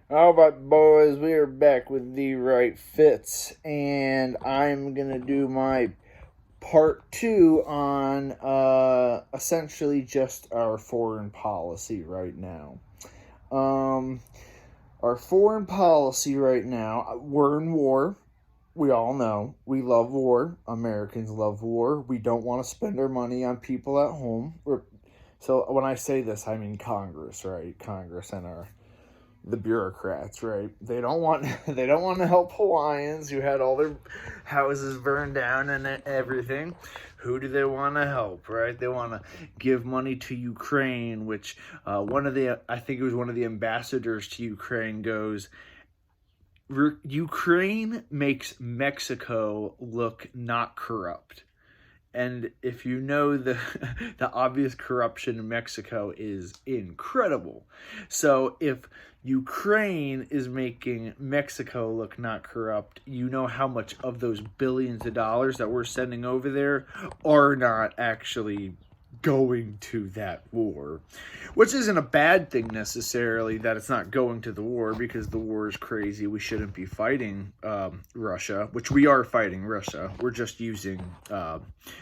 How about boys? We are back with the right fits, and I'm gonna do my part two on essentially just our foreign policy right now. Um, our foreign policy right now, we're in war. We all know we love war. Americans love war. We don't want to spend our money on people at home. So when I say this, I mean Congress, right? Congress and our the bureaucrats, right? They don't want to help Hawaiians who had all their houses burned down and everything. Who do they want to help, right? They want to give money to Ukraine, which one of the I think it was one of the ambassadors to Ukraine goes, Ukraine makes Mexico look not corrupt. And if you know the the obvious corruption in Mexico is incredible. So if Ukraine is making Mexico look not corrupt, you know how much of those billions of dollars that we're sending over there are not actually going to that war, which isn't a bad thing necessarily that it's not going to the war, because the war is crazy. We shouldn't be fighting Russia, which we are fighting Russia. We're just using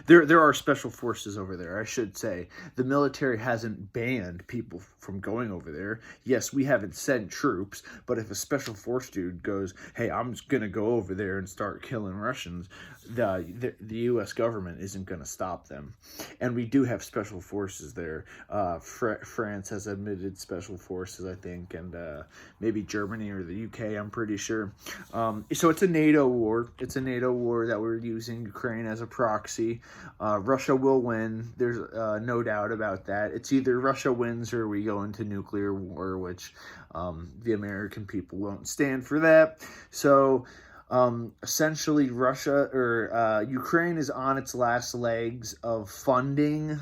there are special forces over there, I should say. The military hasn't banned people from going over there. Yes, we haven't sent troops, but if a special force dude goes, hey, I'm just gonna go over there and start killing Russians, the U.S. government isn't gonna stop them. And we do have special forces there. France has admitted special forces, I think, and maybe Germany or the UK, I'm pretty sure. So it's a NATO war. It's a NATO war that we're using Ukraine as a proxy. Russia will win. There's no doubt about that. It's either Russia wins or we go into nuclear war, which the American people won't stand for that. So essentially Russia or Ukraine is on its last legs of funding,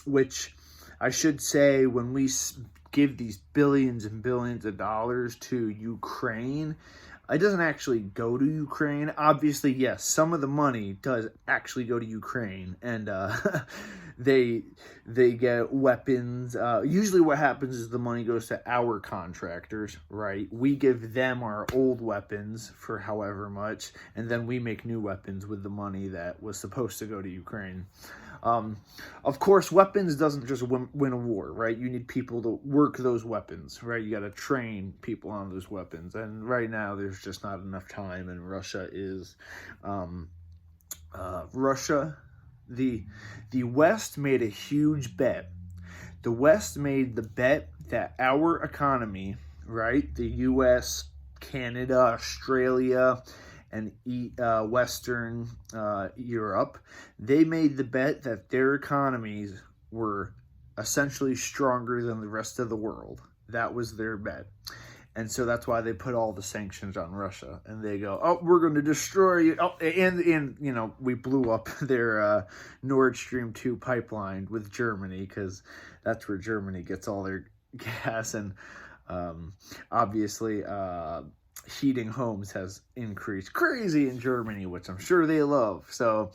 which I should say, when we give these billions and billions of dollars to Ukraine, it doesn't actually go to Ukraine. Obviously, yes, some of the money does actually go to Ukraine, and they get weapons. Usually, what happens is the money goes to our contractors, right? We give them our old weapons for however much, and then we make new weapons with the money that was supposed to go to Ukraine. Of course, weapons doesn't just win a war, right? You need people to work those weapons, right? You got to train people on those weapons, and right now there's just not enough time. And Russia is, Russia, the West made a huge bet. The West made the bet that our economy, right? The U.S., Canada, Australia, and Western Europe, they made the bet that their economies were essentially stronger than the rest of the world. That was their bet. And so that's why they put all the sanctions on Russia. And they go, oh, we're going to destroy you. Oh, and you know, we blew up their Nord Stream 2 pipeline with Germany, because that's where Germany gets all their gas. And obviously, heating homes has increased crazy in Germany, which I'm sure they love. So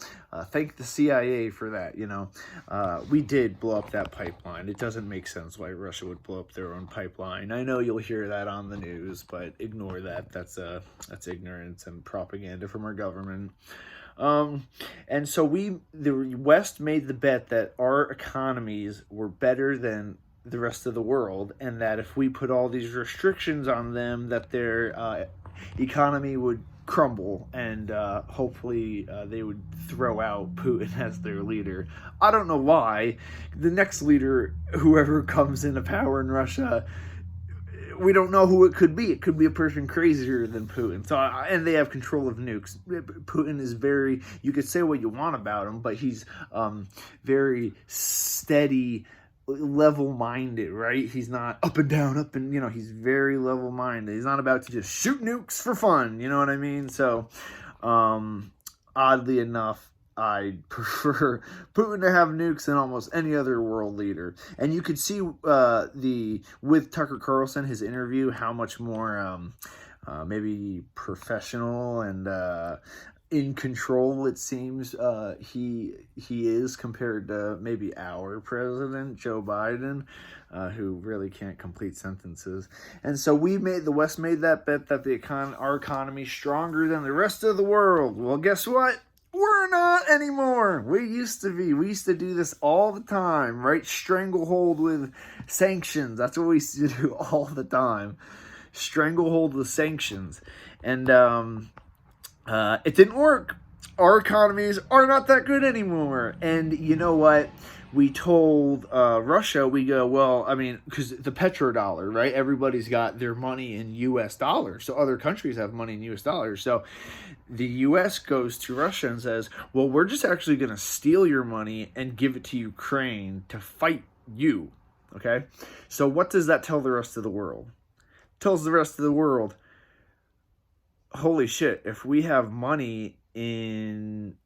thank the CIA for that. You know, we did blow up that pipeline. It doesn't make sense why Russia would blow up their own pipeline. I know you'll hear that on the news, but ignore that. That's ignorance and propaganda from our government. And so the West made the bet that our economies were better than the rest of the world, and that if we put all these restrictions on them, that their economy would crumble, and hopefully they would throw out Putin as their leader. I don't know why. The next leader, whoever comes into power in Russia, we don't know who it could be. It could be a person crazier than Putin. So, and they have control of nukes. Putin is very, you could say what you want about him, but he's very steady, level-minded, right? He's not up and down, up and, you know, he's very level-minded. He's not about to just shoot nukes for fun, you know what I mean? So, oddly enough, I prefer Putin to have nukes than almost any other world leader. And you could see with Tucker Carlson, his interview, how much more maybe professional and in control, it seems. He is, compared to maybe our president, Joe Biden, who really can't complete sentences. And so the West made that bet that our economy's stronger than the rest of the world. Well, guess what? We're not anymore. We used to be. We used to do this all the time, right? Stranglehold with sanctions. That's what we used to do all the time. Stranglehold with sanctions. And it didn't work. Our economies are not that good anymore. And you know what? We told Russia, we go, well, I mean, because the petrodollar, right? Everybody's got their money in U.S. dollars. So other countries have money in U.S. dollars. So the U.S. goes to Russia and says, well, we're just actually going to steal your money and give it to Ukraine to fight you. Okay? So what does that tell the rest of the world? It tells the rest of the world, holy shit, if we have money in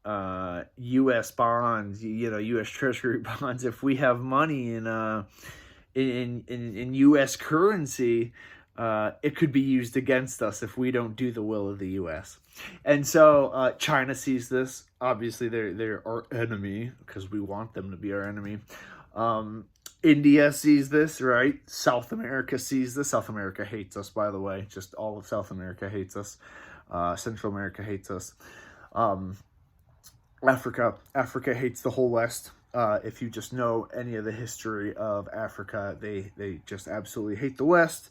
U.S. bonds, U.S. Treasury bonds, if we have money in U.S. currency, it could be used against us if we don't do the will of the U.S. And so China sees this. Obviously, they're our enemy because we want them to be our enemy. India sees this, right? South America sees this. South America hates us, by the way. Just all of South America hates us. Central America hates us. Africa hates the whole West. If you just know any of the history of Africa, they just absolutely hate the West.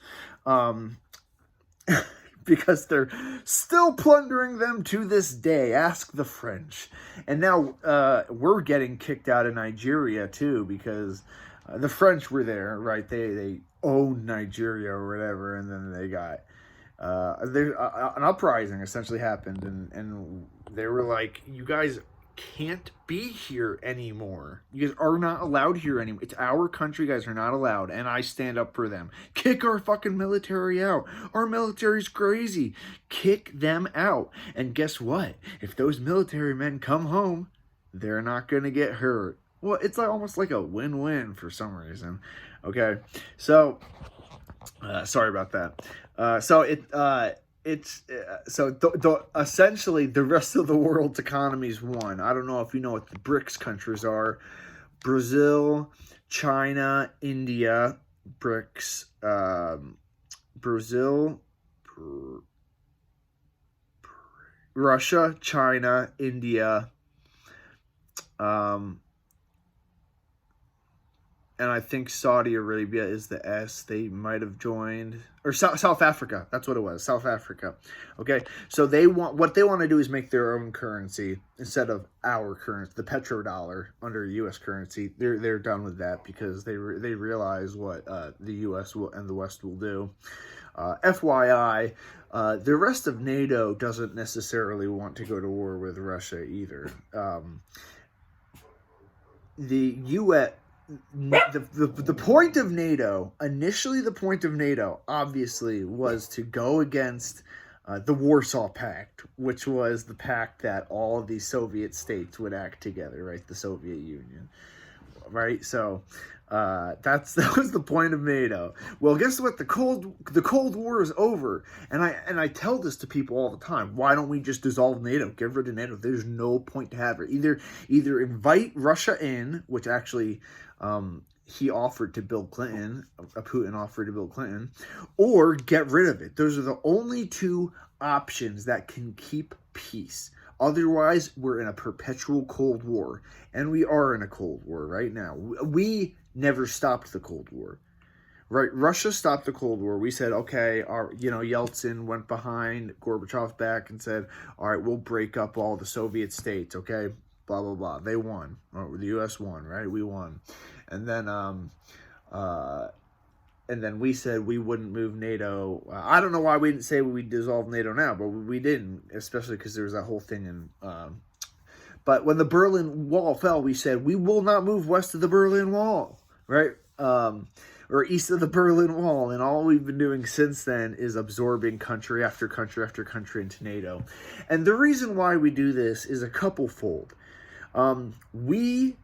Because they're still plundering them to this day. Ask the French. And now we're getting kicked out of Nigeria too, because the French were there, right? They owned Nigeria or whatever, and then they got an uprising essentially happened, and they were like, you guys can't be here anymore. You guys are not allowed here anymore. It's our country, you guys are not allowed. And I stand up for them. Kick our fucking military out. Our military's crazy. Kick them out. And guess what? If those military men come home, they're not going to get hurt. Well, it's like almost like a win-win for some reason. Okay, so sorry about that. Essentially the rest of the world's economies won. I don't know if you know what the BRICS countries are: Brazil, China, India. BRICS, Brazil, Russia, China, India, and I think Saudi Arabia is the S. They might have joined, or South Africa. That's what it was, South Africa. Okay, so what they want to do is make their own currency instead of our currency, the petrodollar under U.S. currency. They're done with that because they realize what the U.S. and the West will do. FYI, the rest of NATO doesn't necessarily want to go to war with Russia either. The U.S. The point of NATO, initially the point of NATO, obviously, was to go against the Warsaw Pact, which was the pact that all of these Soviet states would act together, right? The Soviet Union, right? So that was the point of NATO. Well, guess what? The Cold War is over, and I tell this to people all the time. Why don't we just dissolve NATO? Get rid of NATO. There's no point to have it. Either invite Russia in, which actually he offered to Bill Clinton, Putin offered to Bill Clinton, or get rid of it. Those are the only two options that can keep peace. Otherwise, we're in a perpetual Cold War, and we are in a Cold War right now. We never stopped the Cold War, right? Russia stopped the Cold War. We said, okay, Yeltsin went behind Gorbachev's back and said, all right, we'll break up all the Soviet states, okay? Blah, blah, blah. They won. The U.S. won, right? We won. And then we said we wouldn't move NATO. I don't know why we didn't say we dissolve NATO now, but we didn't, especially because there was that whole thing in... but when the Berlin Wall fell, we said we will not move west of the Berlin Wall, right? Or east of the Berlin Wall. And all we've been doing since then is absorbing country after country after country into NATO. And the reason why we do this is a couple-fold. We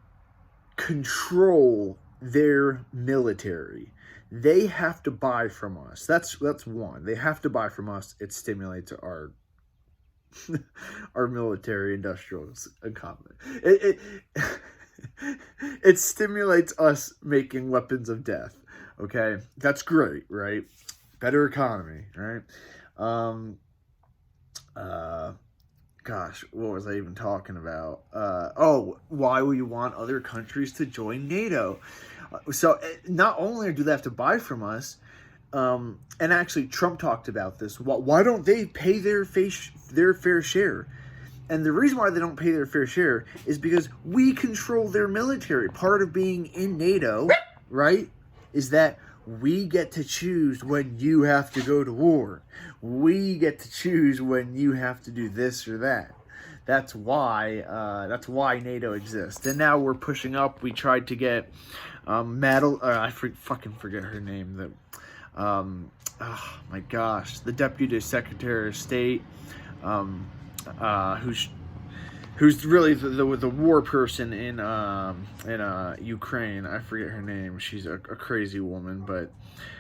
control their military. They have to buy from us. That's one. They have to buy from us. It stimulates our our military industrial complex. It stimulates us making weapons of death. Okay, that's great, right? Better economy, right? Um, Gosh, what was I even talking about? Why we want other countries to join NATO. So not only do they have to buy from us, and actually Trump talked about this. Why don't they pay their fair share? And the reason why they don't pay their fair share is because we control their military. Part of being in NATO, right, is that we get to choose when you have to go to war. We get to choose when you have to do this or that. That's why NATO exists. And now we're pushing up. We tried to get fucking forget her name. Oh my gosh, the Deputy Secretary of State, who's really the war person in Ukraine. I forget her name. She's a crazy woman, but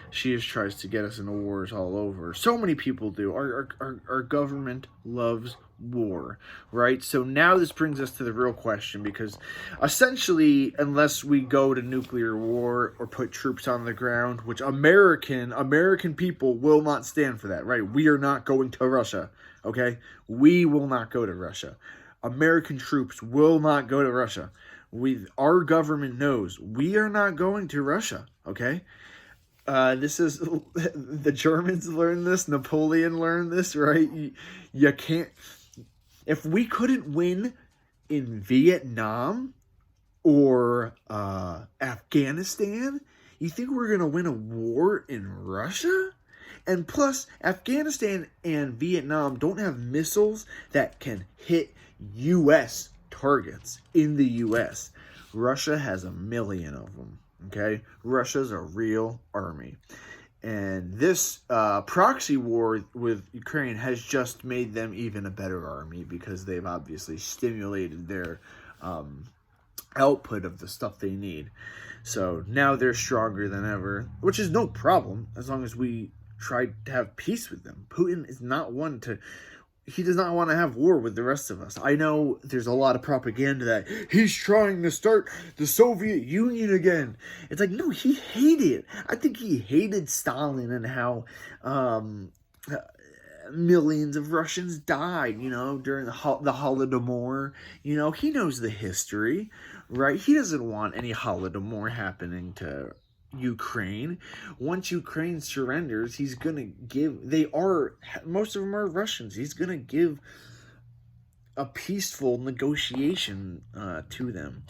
she just tries to get us into wars all over. So many people do. Our government loves war, right? So now this brings us to the real question, because essentially, unless we go to nuclear war or put troops on the ground, which American people will not stand for that, right? We are not going to Russia, okay? We will not go to Russia. American troops will not go to Russia. Our government knows we are not going to Russia, okay? This is, the Germans learned this, Napoleon learned this, right? You can't, if we couldn't win in Vietnam or Afghanistan, you think we're going to win a war in Russia? And plus, Afghanistan and Vietnam don't have missiles that can hit U.S. targets in the U.S. Russia has 1 million of them, okay? Russia's a real army. And this proxy war with Ukraine has just made them even a better army, because they've obviously stimulated their output of the stuff they need. So now they're stronger than ever, which is no problem as long as we try to have peace with them. Putin is not one to... He does not want to have war with the rest of us. I know there's a lot of propaganda that he's trying to start the Soviet Union again. It's like, no, he hated. I think he hated Stalin and how millions of Russians died, during the Holodomor. He knows the history, right? He doesn't want any Holodomor happening to Ukraine. Once Ukraine surrenders, he's gonna give, most of them are Russians, he's gonna give a peaceful negotiation to them.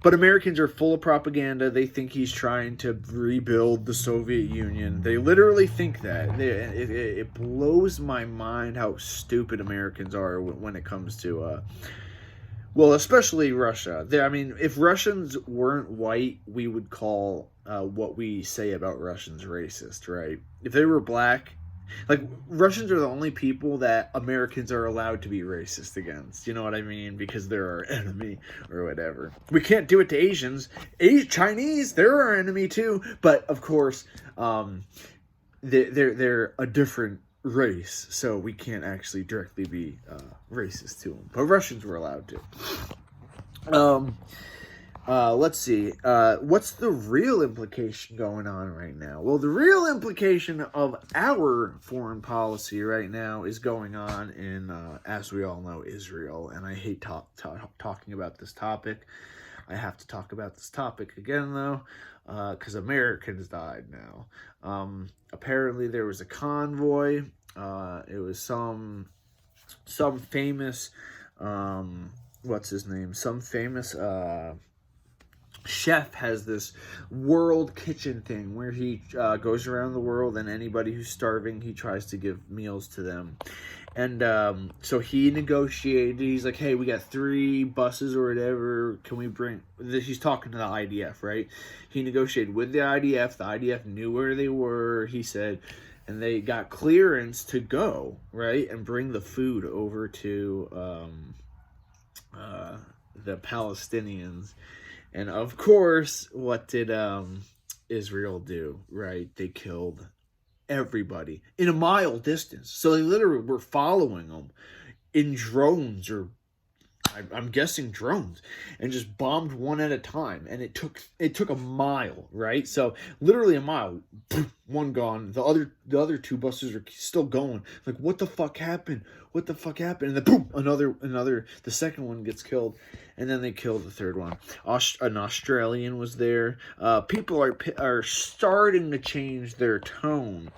But Americans are full of propaganda. They think he's trying to rebuild the Soviet Union. They literally think that. It blows my mind how stupid Americans are when it comes to especially Russia. If Russians weren't white, we would call what we say about Russians racist, right? If they were black, Russians are the only people that Americans are allowed to be racist against. You know what I mean? Because they're our enemy or whatever. We can't do it to Asians. Chinese, they're our enemy too. But of course, they're a different race, so we can't actually directly be racist to them. But Russians were allowed to. Let's see. What's the real implication going on right now? Well, the real implication of our foreign policy right now is going on in, as we all know, Israel. And I hate talking about this topic. I have to talk about this topic again, though, because Americans died now. Apparently, there was a convoy. It was some famous, what's his name? Some famous chef has this world kitchen thing where he goes around the world, and anybody who's starving, he tries to give meals to them. And so he negotiated. He's like, hey, we got 3 buses or whatever. Can we bring... He's talking to the IDF, right? He negotiated with the IDF. The IDF knew where they were, he said. And they got clearance to go, right? And bring the food over to the Palestinians. And of course, what did Israel do, right? They killed everybody in a mile distance. So they literally were following them in drones, or I'm guessing drones, and just bombed one at a time. And it took a mile, right? So literally a mile, one gone. The other two buses are still going. Like, what the fuck happened? What the fuck happened? And then boom, another. The second one gets killed, and then they kill the third one. An Australian was there. People are starting to change their tone,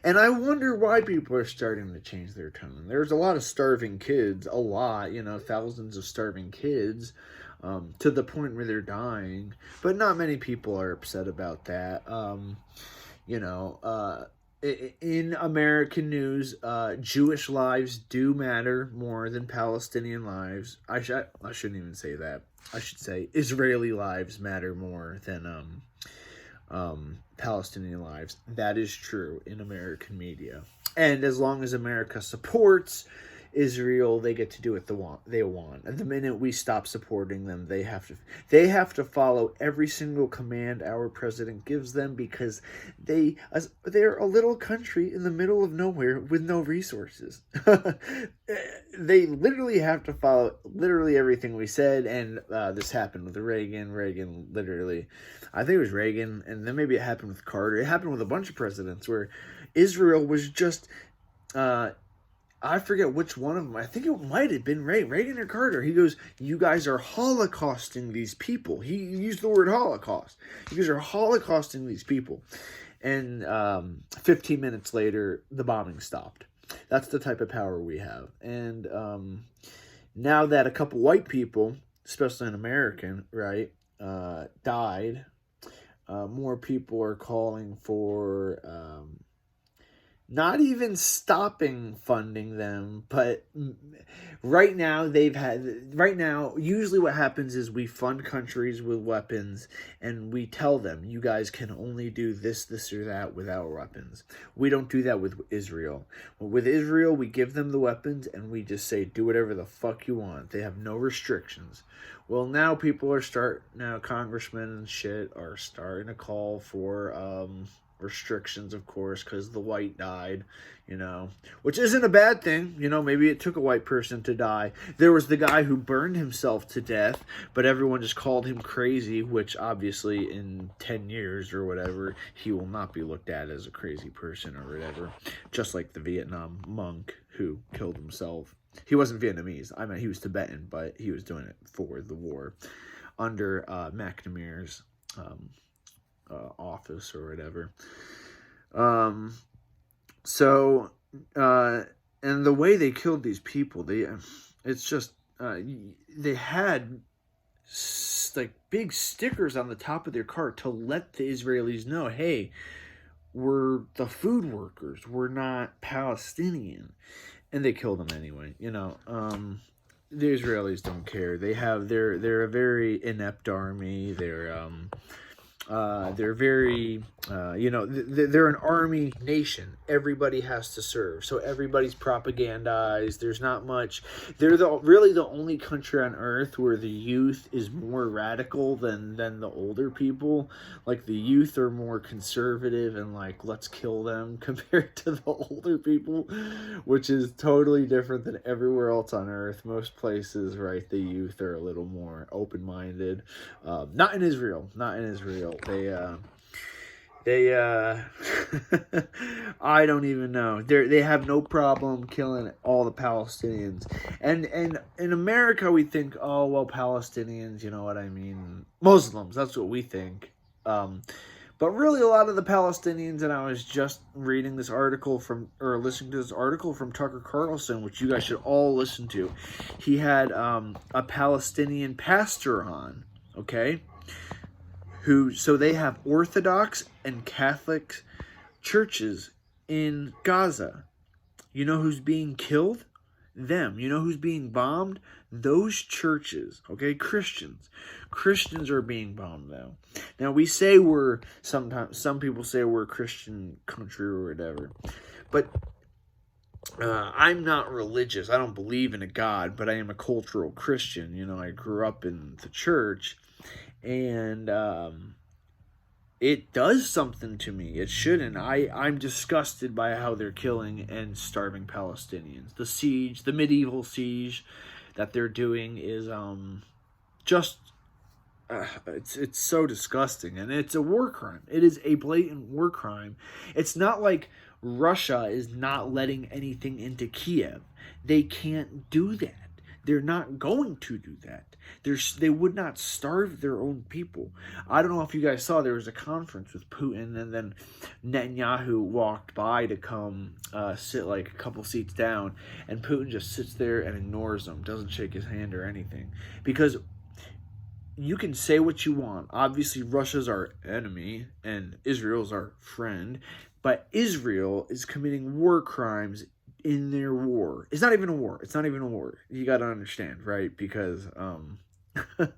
and I wonder why people are starting to change their tone. There's a lot of starving kids, thousands of starving kids, to the point where they're dying, but not many people are upset about that. In American news, Jewish lives do matter more than Palestinian lives. I shouldn't even say that. I should say Israeli lives matter more than Palestinian lives. That is true in American media. And as long as America supports Israel, they get to do what they want. And the minute we stop supporting them, they have to follow every single command our president gives them, because they're a little country in the middle of nowhere with no resources. They literally have to follow literally everything we said. And this happened with Reagan. Reagan literally, I think it was Reagan, and then maybe it happened with Carter. It happened with a bunch of presidents where Israel was just I forget which one of them. I think it might have been Reagan or Carter. He goes, "You guys are holocausting these people." He used the word Holocaust. You guys are holocausting these people. And 15 minutes later, the bombing stopped. That's the type of power we have. And now that a couple white people, especially an American, right, died, more people are calling for not even stopping funding them, but right now, usually what happens is we fund countries with weapons, and we tell them, you guys can only do this or that without weapons. We don't do that with Israel. With Israel, we give them the weapons, and we just say, do whatever the fuck you want. They have no restrictions. Well, now congressmen and shit are starting to call for restrictions, of course, because the white died, which isn't a bad thing. Maybe it took a white person to die. There was the guy who burned himself to death, but everyone just called him crazy, which obviously in 10 years or whatever, he will not be looked at as a crazy person or whatever, just like the Vietnam monk who killed himself. He wasn't Vietnamese. I mean, he was Tibetan, but he was doing it for the war under McNamara's office or whatever. And the way they killed these people, they had like big stickers on the top of their car to let the Israelis know, hey, we're the food workers, we're not Palestinian. And they killed them anyway. The Israelis don't care. They're a very inept army. They're very, they're an army nation. Everybody has to serve. So everybody's propagandized. There's not much. They're really the only country on earth where the youth is more radical than the older people. Like, the youth are more conservative and like, let's kill them, compared to the older people, which is totally different than everywhere else on earth. Most places, right, the youth are a little more open-minded. Not in Israel. They I don't even know. They have no problem killing all the Palestinians. And in America, we think, oh, well, Palestinians, you know what I mean? Muslims, that's what we think. But really, a lot of the Palestinians, and I was just reading this article listening to this article from Tucker Carlson, which you guys should all listen to. He had a Palestinian pastor on, okay? So they have Orthodox and Catholic churches in Gaza. You know who's being killed? Them. You know who's being bombed? Those churches. Okay, Christians. Christians are being bombed now. Now, we say some people say we're a Christian country or whatever. But I'm not religious. I don't believe in a God, but I am a cultural Christian. I grew up in the church. And it does something to me. It shouldn't. I'm disgusted by how they're killing and starving Palestinians. The siege, the medieval siege that they're doing is just it's so disgusting, and it's a war crime. It is a blatant war crime. It's not like Russia is not letting anything into Kiev. They can't do that. They're not going to do that. They would not starve their own people. I don't know if you guys saw, there was a conference with Putin, and then Netanyahu walked by to come sit like a couple seats down, and Putin just sits there and ignores him, doesn't shake his hand or anything. Because you can say what you want. Obviously, Russia's our enemy and Israel's our friend, but Israel is committing war crimes in their war. It's not even a war. It's not even a war. You got to understand, right? Because the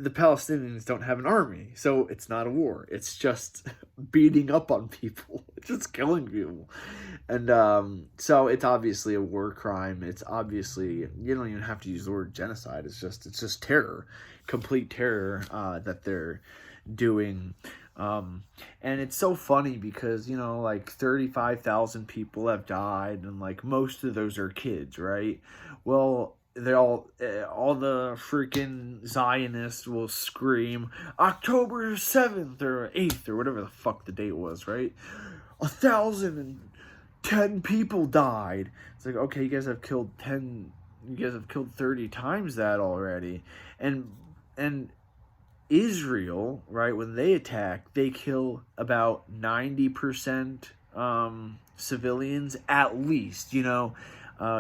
Palestinians don't have an army, so it's not a war. It's just beating up on people. It's just killing people. And so it's obviously a war crime. It's obviously, you don't even have to use the word genocide. It's just terror, complete terror that they're doing. And it's so funny because, you know, like 35,000 people have died, and like most of those are kids, right? Well, they all the freaking Zionists will scream October 7th or 8th or whatever the fuck the date was, right? 1,010 people died. It's like, okay, you guys have killed 30 times that already. And Israel, right, when they attack, they kill about 90% civilians at least, you know.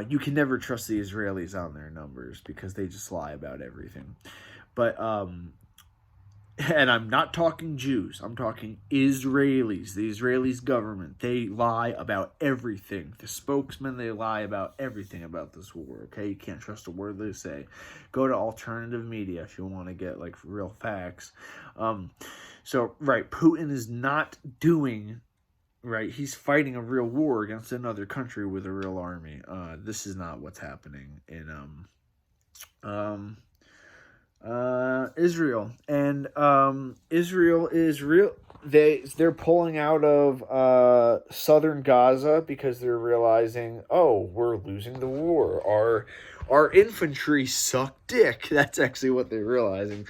You can never trust the Israelis on their numbers because they just lie about everything. But, and I'm not talking Jews, I'm talking Israelis, the Israelis government. They lie about everything. The spokesman, they lie about everything about this war, okay? You can't trust a word they say. Go to alternative media if you want to get, like, real facts. So, right, Putin is not doing... Right, he's fighting a real war against another country with a real army. This is not what's happening in Israel. And Israel is real. They're pulling out of southern Gaza because they're realizing, oh, we're losing the war. Our infantry suck dick. That's actually what they're realizing.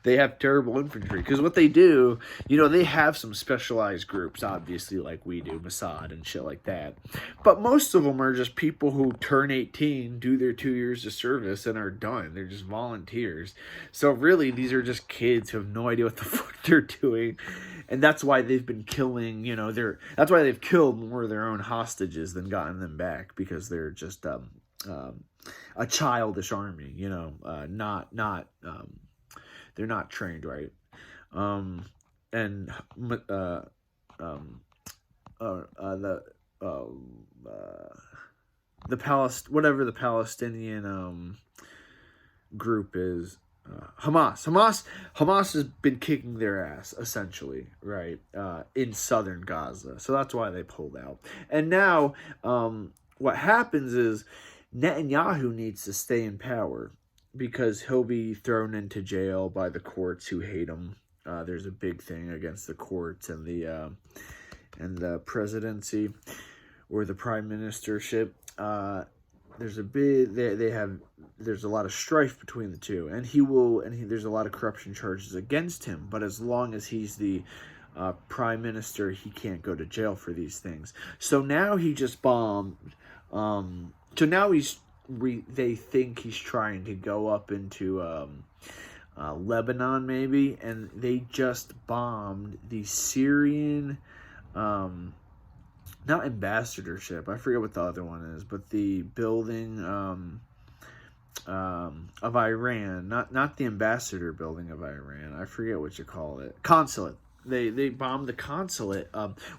They have terrible infantry. Because what they do, you know, they have some specialized groups, obviously, like we do, Mossad and shit like that. But most of them are just people who turn 18, do their 2 years of service, and are done. They're just volunteers. So really, these are just kids who have no idea what the fuck they're doing. And that's why they've been killing, you know, that's why they've killed more of their own hostages than gotten them back. Because they're just a childish army, you know, they're not trained right. Whatever the Palestinian group is, Hamas has been kicking their ass, essentially, right, in southern Gaza. So that's why they pulled out. And now what happens is Netanyahu needs to stay in power because he'll be thrown into jail by the courts who hate him. There's a big thing against the courts and the presidency or the prime ministership. There's a big there's a lot of strife between the two, and there's a lot of corruption charges against him. But as long as he's the prime minister, he can't go to jail for these things. So now he just bombed. So now they think he's trying to go up into Lebanon, maybe, and they just bombed the Syrian, not ambassadorship, I forget what the other one is, but the building of Iran, not the ambassador building of Iran, I forget what you call it, consulate. They bombed the consulate,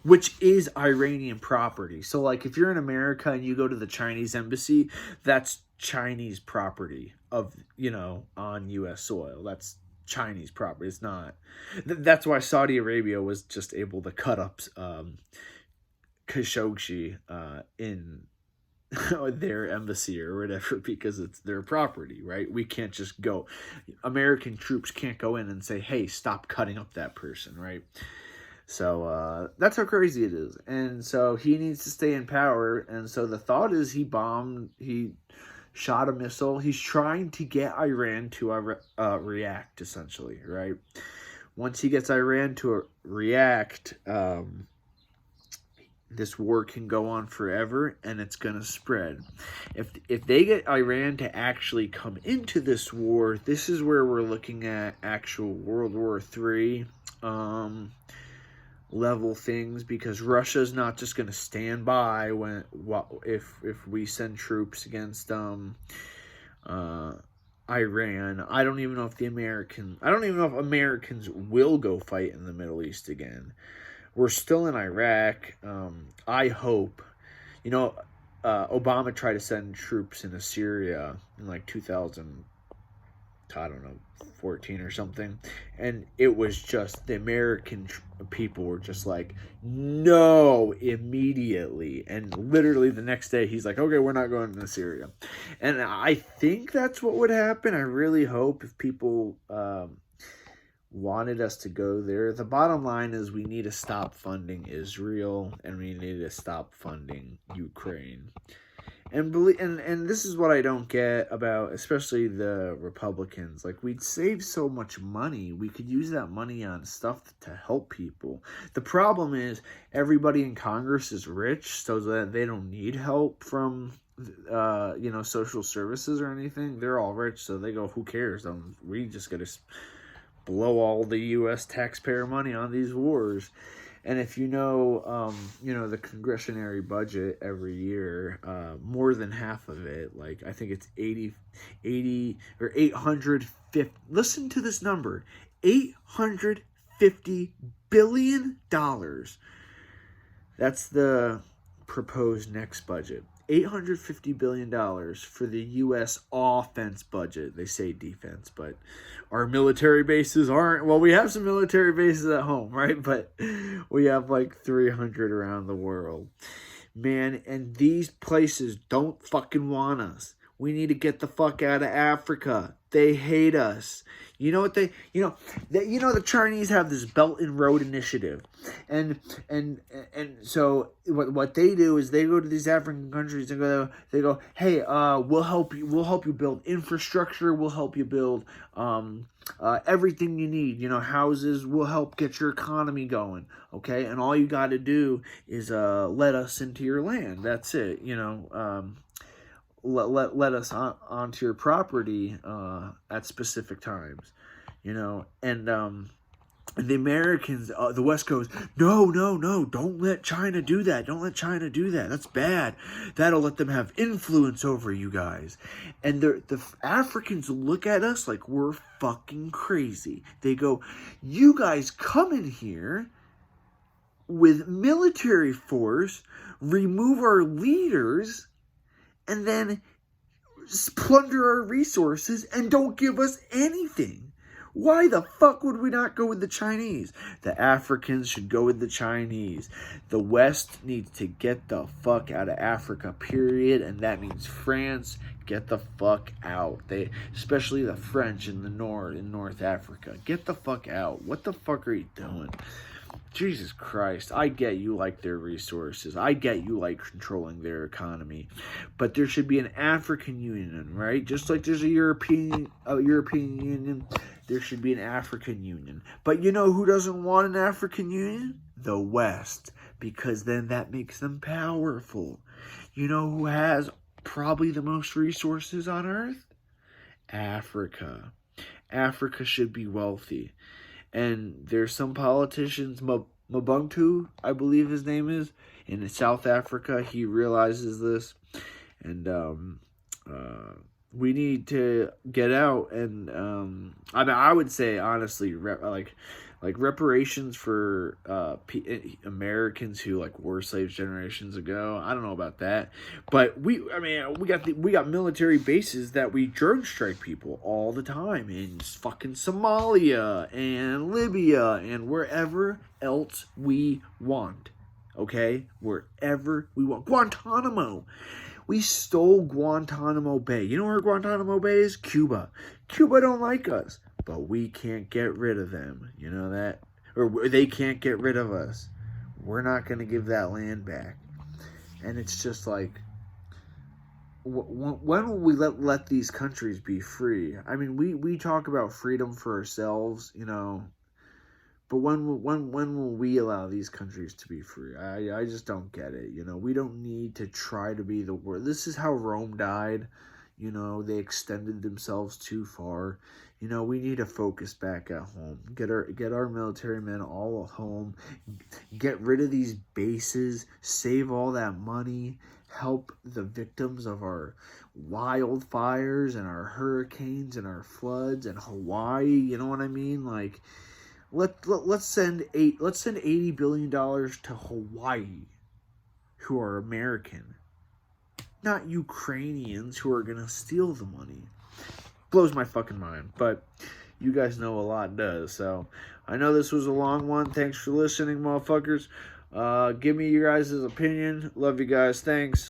which is Iranian property. So, like, if you're in America and you go to the Chinese embassy, that's Chinese property on U.S. soil. That's Chinese property. It's not. That's why Saudi Arabia was just able to cut up Khashoggi in their embassy or whatever because it's their property, right? We can't just go. American troops can't go in and say, hey, stop cutting up that person, right? So that's how crazy it is. And so he needs to stay in power. And so the thought is he shot a missile. He's trying to get Iran to react, essentially, right? Once he gets Iran to react, this war can go on forever, and it's going to spread. If they get Iran to actually come into this war, this is where we're looking at actual World War III level things, because Russia's not just going to stand by if we send troops against Iran. I don't even know if Americans will go fight in the Middle East again. We're still in Iraq. I hope. Obama tried to send troops into Syria in like 2014 or something. And it was just, the American people were just like, no, immediately. And literally the next day, he's like, okay, we're not going to Syria. And I think that's what would happen. I really hope if people wanted us to go there. The bottom line is we need to stop funding Israel, and we need to stop funding Ukraine. And this is what I don't get about, especially the Republicans. Like, we'd save so much money. We could use that money on stuff to help people. The problem is everybody in Congress is rich, so that they don't need help from social services or anything. They're all rich, so they go, who cares? We just got to blow all the U.S. taxpayer money on these wars. And if the congressionary budget every year, more than half of it, like I think it's 80 or 850, listen to this number, $850 billion. That's the proposed next budget. $850 billion for the U.S. offense budget. They say defense, but our military bases aren't. Well, we have some military bases at home, right? But we have like 300 around the world. Man, and these places don't fucking want us. We need to get the fuck out of Africa. They hate us. The Chinese have this Belt and Road Initiative. And so what they do is they go to these African countries and they go, hey, we'll help you build infrastructure, we'll help you build everything you need, houses, we'll help get your economy going, okay? And all you got to do is let us into your land. That's it, let us onto your property at specific times, and the Americans, the West goes, no, don't let China do that. Don't let China do that. That's bad. That'll let them have influence over you guys. And the Africans look at us like we're fucking crazy. They go, you guys come in here with military force, remove our leaders, and then plunder our resources and don't give us anything. Why the fuck would we not go with the Chinese? The Africans should go with the Chinese. The West needs to get the fuck out of Africa, period. And that means France, get the fuck out. Especially the French in North Africa. Get the fuck out. What the fuck are you doing? Jesus Christ, I get you like their resources. I get you like controlling their economy. But there should be an African Union, right? Just like there's a European Union, there should be an African Union. But you know who doesn't want an African Union? The West. Because then that makes them powerful. You know who has probably the most resources on Earth? Africa. Africa should be wealthy. And there's some politicians, Mabuntu, I believe his name is, in South Africa. He realizes this. And we need to get out. And I would say, honestly, like reparations for Americans who like were slaves generations ago. I don't know about that, but we got military bases that we drone strike people all the time in fucking Somalia and Libya and wherever else we want. Okay, wherever we want. Guantanamo. We stole Guantanamo Bay. You know where Guantanamo Bay is? Cuba. Cuba don't like us, but we can't get rid of them. You know that? Or they can't get rid of us. We're not going to give that land back. And it's just like, when will we let these countries be free? I mean, we talk about freedom for ourselves, you know, but when will we allow these countries to be free? I just don't get it. You know, we don't need to try to be the world. This is how Rome died. You know, they extended themselves too far. You know, we need to focus back at home. Get our military men all at home. Get rid of these bases. Save all that money. Help the victims of our wildfires and our hurricanes and our floods and Hawaii. You know what I mean? Like, let's send $80 billion to Hawaii, who are American, not Ukrainians who are gonna steal the money. Blows my fucking mind, but you guys know a lot does. So I know this was a long one. Thanks for listening, motherfuckers. Give me your guys' opinion. Love you guys. Thanks.